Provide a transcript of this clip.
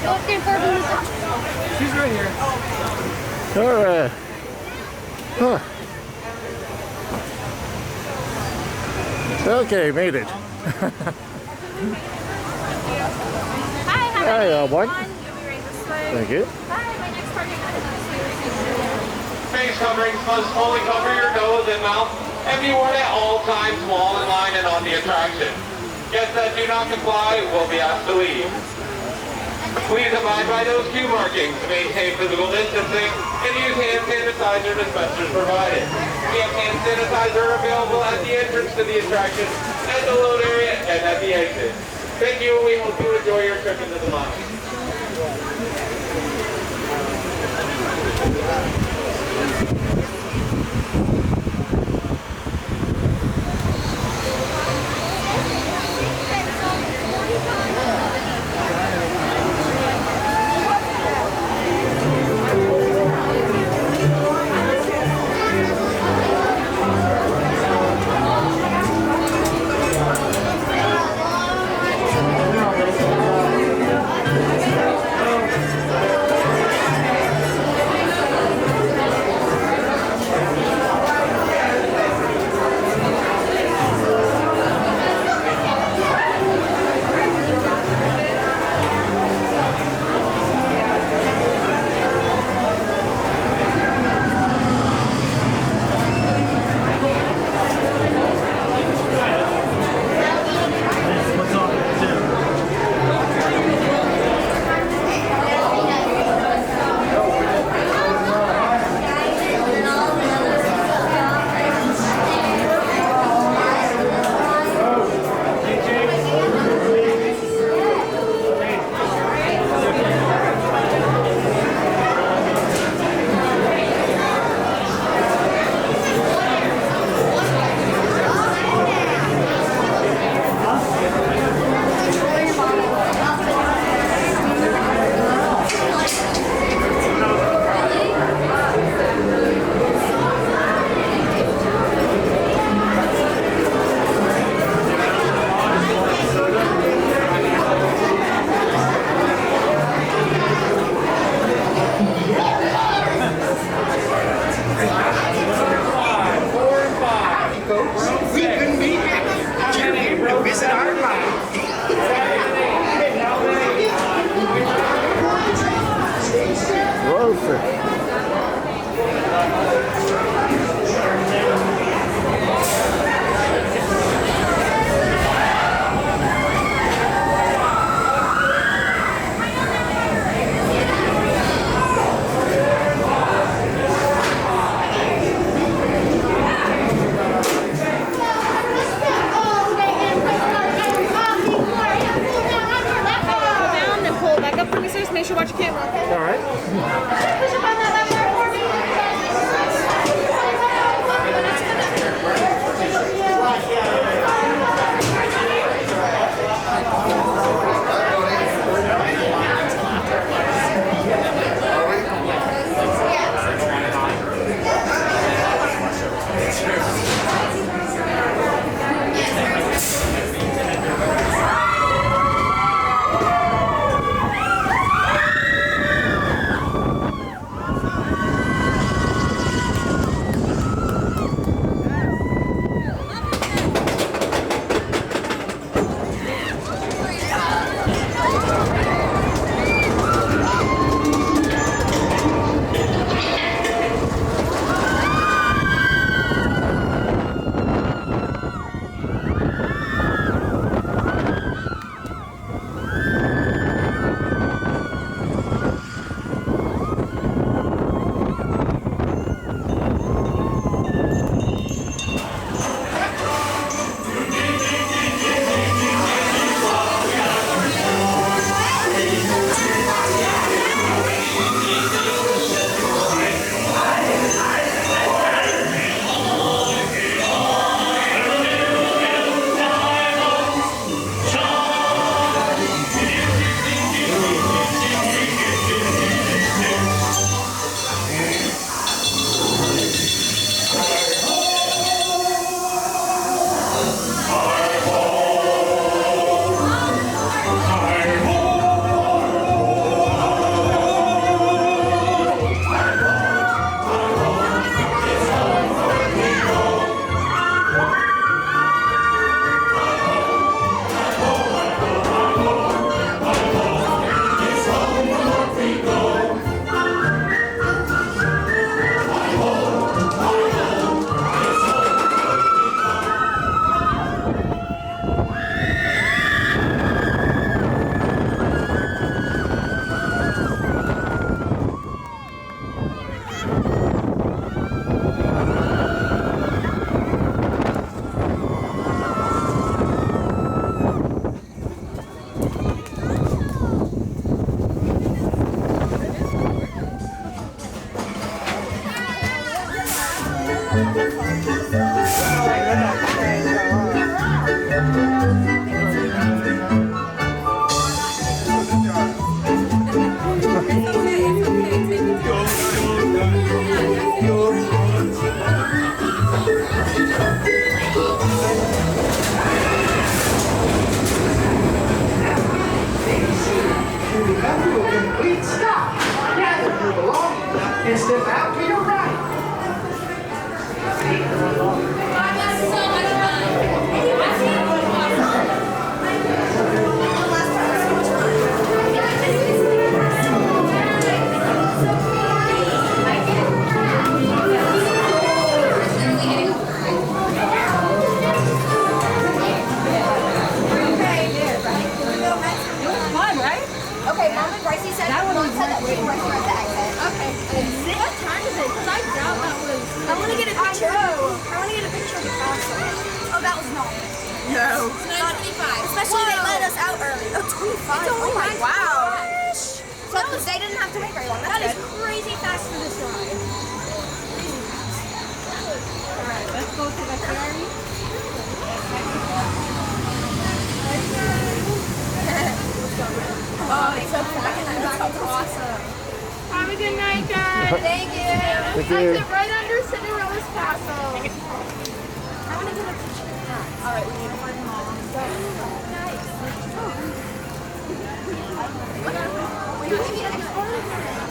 She's right here. All right. Huh. Okay, made it. Hi, have Hi, a one. You'll be right this way. Thank you. Hi, my next target is Face coverings must fully cover your nose and mouth and be worn at all times while in line and on the attraction. Guests that do not comply will be asked to leave. Please abide by those cue markings, maintain physical distancing, and use hand sanitizer dispensers provided. We have hand sanitizer available at the entrance to the attraction, at the load area, and at the exit. Thank you, and we hope you enjoy your trip into the mine. Oh my wow. gosh. So they didn't have to wait very long. That That's is good. crazy fast for this ride. Alright, let's go to the ferry. Oh, it's so cracking. That's awesome. Have a good night, guys. Thank you. Thank I you. sit right under Cinderella's castle. I want to get a picture of that. Alright, we need to find mom. Nice. Oh. We have to get a photo.